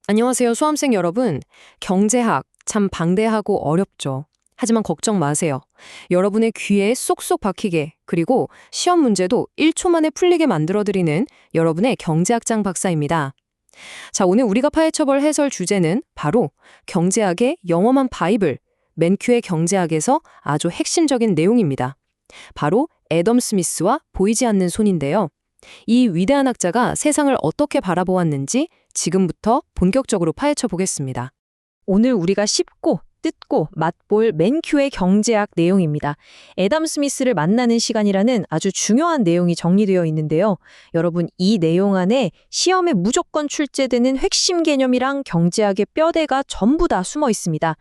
안녕하세요, 수험생 여러분. 경제학 참 방대하고 어렵죠. 하지만 걱정 마세요. 여러분의 귀에 쏙쏙 박히게, 그리고 시험 문제도 1초 만에 풀리게 만들어드리는 여러분의 경제학장 박사입니다. 자, 오늘 우리가 파헤쳐볼 해설 주제는 바로 경제학의 영험한 바이블, 맨큐의 경제학에서 아주 핵심적인 내용입니다. 바로 애덤 스미스와 보이지 않는 손인데요. 이 위대한 학자가 세상을 어떻게 바라보았는지 지금부터 본격적으로 파헤쳐 보겠습니다. 오늘 우리가 쉽고 뜯고 맛볼 맨큐의 경제학 내용입니다. 애덤 스미스를 만나는 시간이라는 아주 중요한 내용이 정리되어 있는데요. 여러분, 이 내용 안에 시험에 무조건 출제되는 핵심 개념이랑 경제학의 뼈대가 전부 다 숨어 있습니다.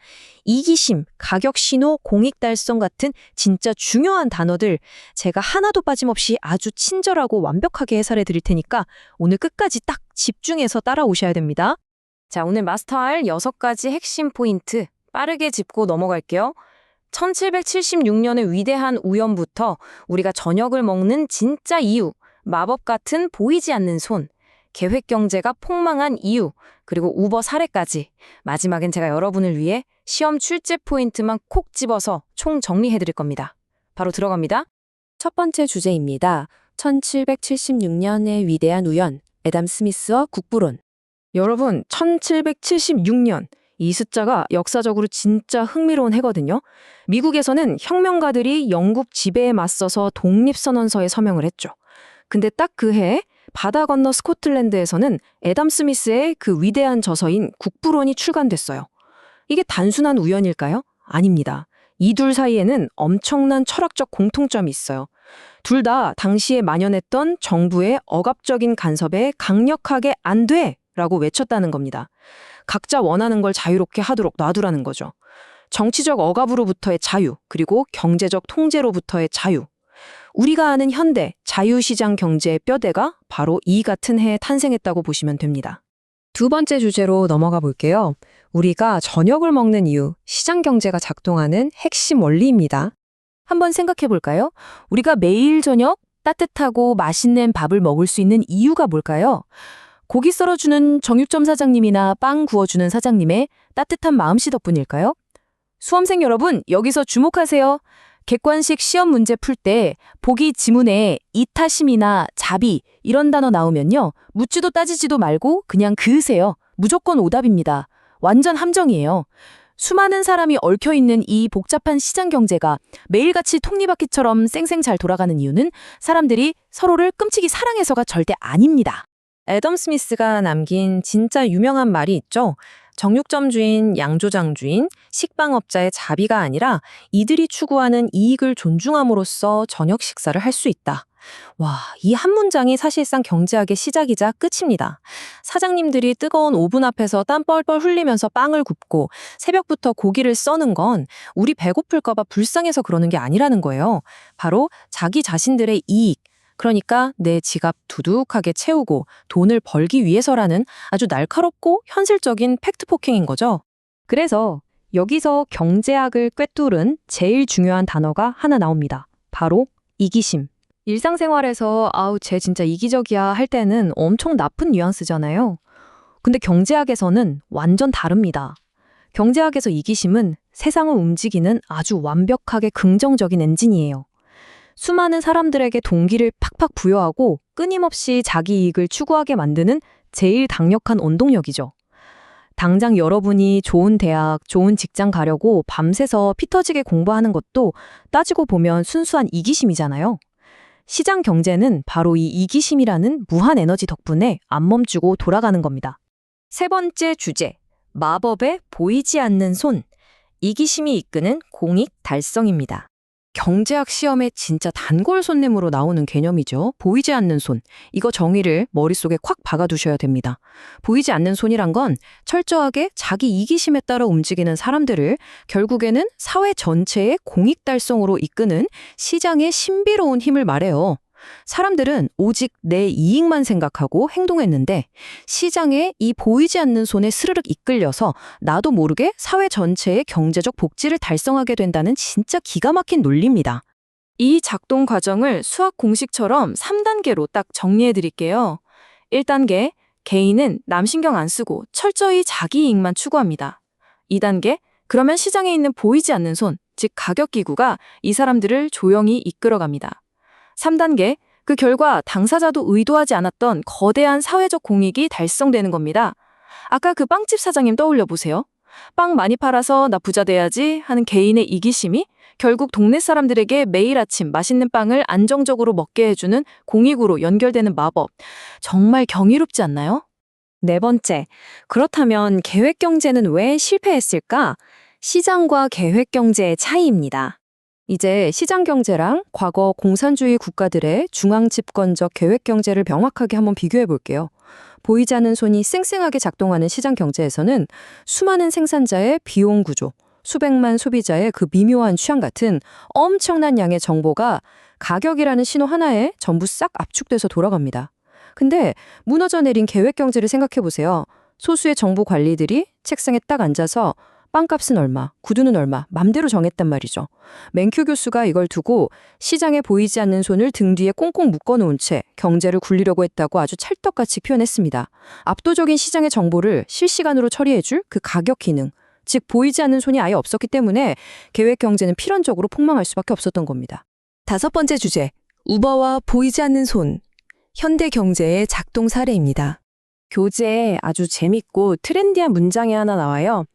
이기심, 가격신호, 공익달성 같은 진짜 중요한 단어들 제가 하나도 빠짐없이 아주 친절하고 완벽하게 해설해 드릴 테니까 오늘 끝까지 딱 집중해서 따라오셔야 됩니다. 자, 오늘 마스터할 6가지 핵심 포인트 빠르게 짚고 넘어갈게요. 1776년의 위대한 우연부터 우리가 저녁을 먹는 진짜 이유, 마법 같은 보이지 않는 손, 계획 경제가 폭망한 이유, 그리고 우버 사례까지. 마지막엔 제가 여러분을 위해 시험 출제 포인트만 콕 집어서 총 정리해 드릴 겁니다. 바로 들어갑니다. 첫 번째 주제입니다. 1776년의 위대한 우연, 애덤 스미스와 국부론. 여러분, 1776년. 이 숫자가 역사적으로 진짜 흥미로운 해거든요. 미국에서는 혁명가들이 영국 지배에 맞서서 독립선언서에 서명을 했죠. 근데 딱 그 해 바다 건너 스코틀랜드에서는 애덤 스미스의 그 위대한 저서인 국부론이 출간됐어요. 이게 단순한 우연일까요? 아닙니다. 이 둘 사이에는 엄청난 철학적 공통점이 있어요. 둘 다 당시에 만연했던 정부의 억압적인 간섭에 강력하게 안 돼! 라고 외쳤다는 겁니다. 각자 원하는 걸 자유롭게 하도록 놔두라는 거죠. 정치적 억압으로부터의 자유, 그리고 경제적 통제로부터의 자유. 우리가 아는 현대 자유시장 경제의 뼈대가 바로 이 같은 해에 탄생했다고 보시면 됩니다. 두 번째 주제로 넘어가 볼게요. 우리가 저녁을 먹는 이유, 시장 경제가 작동하는 핵심 원리입니다. 한번 생각해 볼까요? 우리가 매일 저녁 따뜻하고 맛있는 밥을 먹을 수 있는 이유가 뭘까요? 고기 썰어주는 정육점 사장님이나 빵 구워주는 사장님의 따뜻한 마음씨 덕분일까요? 수험생 여러분, 여기서 주목하세요. 객관식 시험 문제 풀 때 보기 지문에 이타심이나 자비 이런 단어 나오면요. 묻지도 따지지도 말고 그냥 그으세요. 무조건 오답입니다. 완전 함정이에요. 수많은 사람이 얽혀있는 이 복잡한 시장 경제가 매일같이 톱니바퀴처럼 쌩쌩 잘 돌아가는 이유는 사람들이 서로를 끔찍이 사랑해서가 절대 아닙니다. 애덤 스미스가 남긴 진짜 유명한 말이 있죠. 정육점 주인, 양조장 주인, 식빵업자의 자비가 아니라 이들이 추구하는 이익을 존중함으로써 저녁 식사를 할 수 있다. 와, 이 한 문장이 사실상 경제학의 시작이자 끝입니다. 사장님들이 뜨거운 오븐 앞에서 땀 뻘뻘 흘리면서 빵을 굽고 새벽부터 고기를 써는 건 우리 배고플까 봐 불쌍해서 그러는 게 아니라는 거예요. 바로 자기 자신들의 이익, 그러니까 내 지갑 두둑하게 채우고 돈을 벌기 위해서라는 아주 날카롭고 현실적인 팩트 폭행인 거죠. 그래서 여기서 경제학을 꿰뚫은 제일 중요한 단어가 하나 나옵니다. 바로 이기심. 일상생활에서 아우 쟤 진짜 이기적이야 할 때는 엄청 나쁜 뉘앙스잖아요. 근데 경제학에서는 완전 다릅니다. 경제학에서 이기심은 세상을 움직이는 아주 완벽하게 긍정적인 엔진이에요. 수많은 사람들에게 동기를 팍팍 부여하고 끊임없이 자기 이익을 추구하게 만드는 제일 강력한 원동력이죠. 당장 여러분이 좋은 대학, 좋은 직장 가려고 밤새서 피 터지게 공부하는 것도 따지고 보면 순수한 이기심이잖아요. 시장 경제는 바로 이 이기심이라는 무한 에너지 덕분에 안 멈추고 돌아가는 겁니다. 세 번째 주제, 마법의 보이지 않는 손, 이기심이 이끄는 공익 달성입니다. 경제학 시험에 진짜 단골 손님으로 나오는 개념이죠. 보이지 않는 손. 이거 정의를 머릿속에 콱 박아두셔야 됩니다. 보이지 않는 손이란 건 철저하게 자기 이기심에 따라 움직이는 사람들을 결국에는 사회 전체의 공익 달성으로 이끄는 시장의 신비로운 힘을 말해요. 사람들은 오직 내 이익만 생각하고 행동했는데 시장에 이 보이지 않는 손에 스르륵 이끌려서 나도 모르게 사회 전체의 경제적 복지를 달성하게 된다는 진짜 기가 막힌 논리입니다. 이 작동 과정을 수학 공식처럼 3단계로 딱 정리해 드릴게요. 1단계, 개인은 남 신경 안 쓰고 철저히 자기 이익만 추구합니다. 2단계, 그러면 시장에 있는 보이지 않는 손, 즉 가격기구가 이 사람들을 조용히 이끌어갑니다. 3단계, 그 결과 당사자도 의도하지 않았던 거대한 사회적 공익이 달성되는 겁니다. 아까 그 빵집 사장님 떠올려 보세요. 빵 많이 팔아서 나 부자 돼야지 하는 개인의 이기심이 결국 동네 사람들에게 매일 아침 맛있는 빵을 안정적으로 먹게 해주는 공익으로 연결되는 마법. 정말 경이롭지 않나요? 네 번째, 그렇다면 계획경제는 왜 실패했을까? 시장과 계획경제의 차이입니다. 이제 시장경제랑 과거 공산주의 국가들의 중앙집권적 계획경제를 명확하게 한번 비교해 볼게요. 보이지 않는 손이 쌩쌩하게 작동하는 시장경제에서는 수많은 생산자의 비용 구조, 수백만 소비자의 그 미묘한 취향 같은 엄청난 양의 정보가 가격이라는 신호 하나에 전부 싹 압축돼서 돌아갑니다. 근데 무너져 내린 계획경제를 생각해 보세요. 소수의 정보 관리들이 책상에 딱 앉아서 빵값은 얼마, 구두는 얼마, 맘대로 정했단 말이죠. 맨큐 교수가 이걸 두고 시장에 보이지 않는 손을 등 뒤에 꽁꽁 묶어놓은 채 경제를 굴리려고 했다고 아주 찰떡같이 표현했습니다. 압도적인 시장의 정보를 실시간으로 처리해줄 그 가격 기능, 즉 보이지 않는 손이 아예 없었기 때문에 계획 경제는 필연적으로 폭망할 수밖에 없었던 겁니다. 다섯 번째 주제, 우버와 보이지 않는 손, 현대 경제의 작동 사례입니다. 교재에 아주 재밌고 트렌디한 문장이 하나 나와요.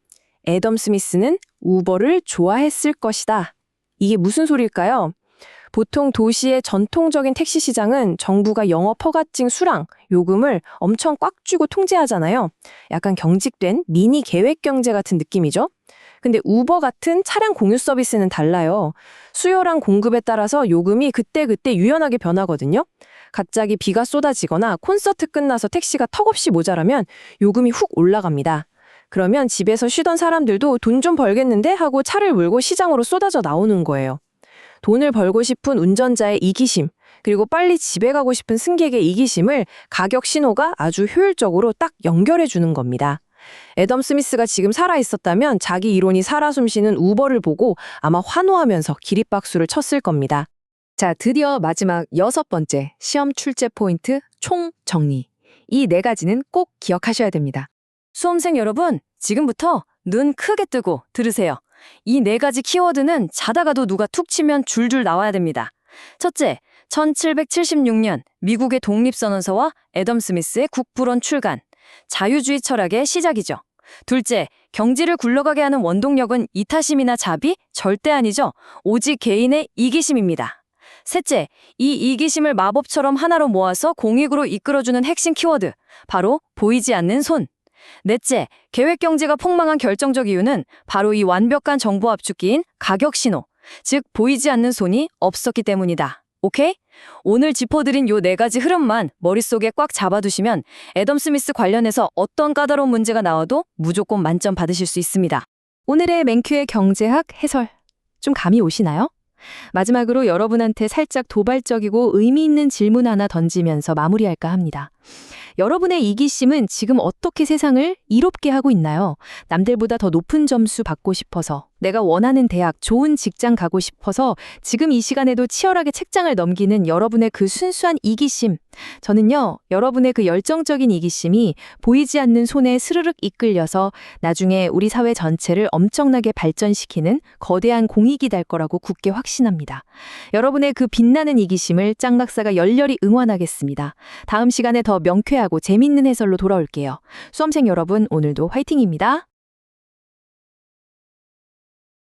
애덤 스미스는 우버를 좋아했을 것이다. 이게 무슨 소리일까요? 보통 도시의 전통적인 택시 시장은 정부가 영업 허가증 수랑, 요금을 엄청 꽉 쥐고 통제하잖아요. 약간 경직된 미니 계획 경제 같은 느낌이죠. 근데 우버 같은 차량 공유 서비스는 달라요. 수요랑 공급에 따라서 요금이 그때그때 유연하게 변하거든요. 갑자기 비가 쏟아지거나 콘서트 끝나서 택시가 턱없이 모자라면 요금이 훅 올라갑니다. 그러면 집에서 쉬던 사람들도 돈 좀 벌겠는데 하고 차를 몰고 시장으로 쏟아져 나오는 거예요. 돈을 벌고 싶은 운전자의 이기심, 그리고 빨리 집에 가고 싶은 승객의 이기심을 가격 신호가 아주 효율적으로 딱 연결해 주는 겁니다. 애덤 스미스가 지금 살아있었다면 자기 이론이 살아 숨쉬는 우버를 보고 아마 환호하면서 기립박수를 쳤을 겁니다. 자, 드디어 마지막 여섯 번째 시험 출제 포인트 총 정리. 이 네 가지는 꼭 기억하셔야 됩니다. 수험생 여러분, 지금부터 눈 크게 뜨고 들으세요. 이 네 가지 키워드는 자다가도 누가 툭 치면 줄줄 나와야 됩니다. 첫째, 1776년 미국의 독립선언서와 애덤 스미스의 국부론 출간. 자유주의 철학의 시작이죠. 둘째, 경제를 굴러가게 하는 원동력은 이타심이나 자비? 절대 아니죠. 오직 개인의 이기심입니다. 셋째, 이 이기심을 마법처럼 하나로 모아서 공익으로 이끌어주는 핵심 키워드. 바로 보이지 않는 손. 넷째, 계획경제가 폭망한 결정적 이유는 바로 이 완벽한 정보 압축기인 가격 신호, 즉 보이지 않는 손이 없었기 때문이다. 오케이? 오늘 짚어드린 요 네 가지 흐름만 머릿속에 꽉 잡아두시면 애덤 스미스 관련해서 어떤 까다로운 문제가 나와도 무조건 만점 받으실 수 있습니다. 오늘의 맨큐의 경제학 해설. 좀 감이 오시나요? 마지막으로 여러분한테 살짝 도발적이고 의미 있는 질문 하나 던지면서 마무리할까 합니다. 여러분의 이기심은 지금 어떻게 세상을 이롭게 하고 있나요? 남들보다 더 높은 점수 받고 싶어서, 내가 원하는 대학, 좋은 직장 가고 싶어서 지금 이 시간에도 치열하게 책장을 넘기는 여러분의 그 순수한 이기심. 저는요, 여러분의 그 열정적인 이기심이 보이지 않는 손에 스르륵 이끌려서 나중에 우리 사회 전체를 엄청나게 발전시키는 거대한 공익이 될 거라고 굳게 확신합니다. 여러분의 그 빛나는 이기심을 짱박사가 열렬히 응원하겠습니다. 다음 시간에 더 명쾌하고 재밌는 해설로 돌아올게요. 수험생 여러분, 오늘도 화이팅입니다.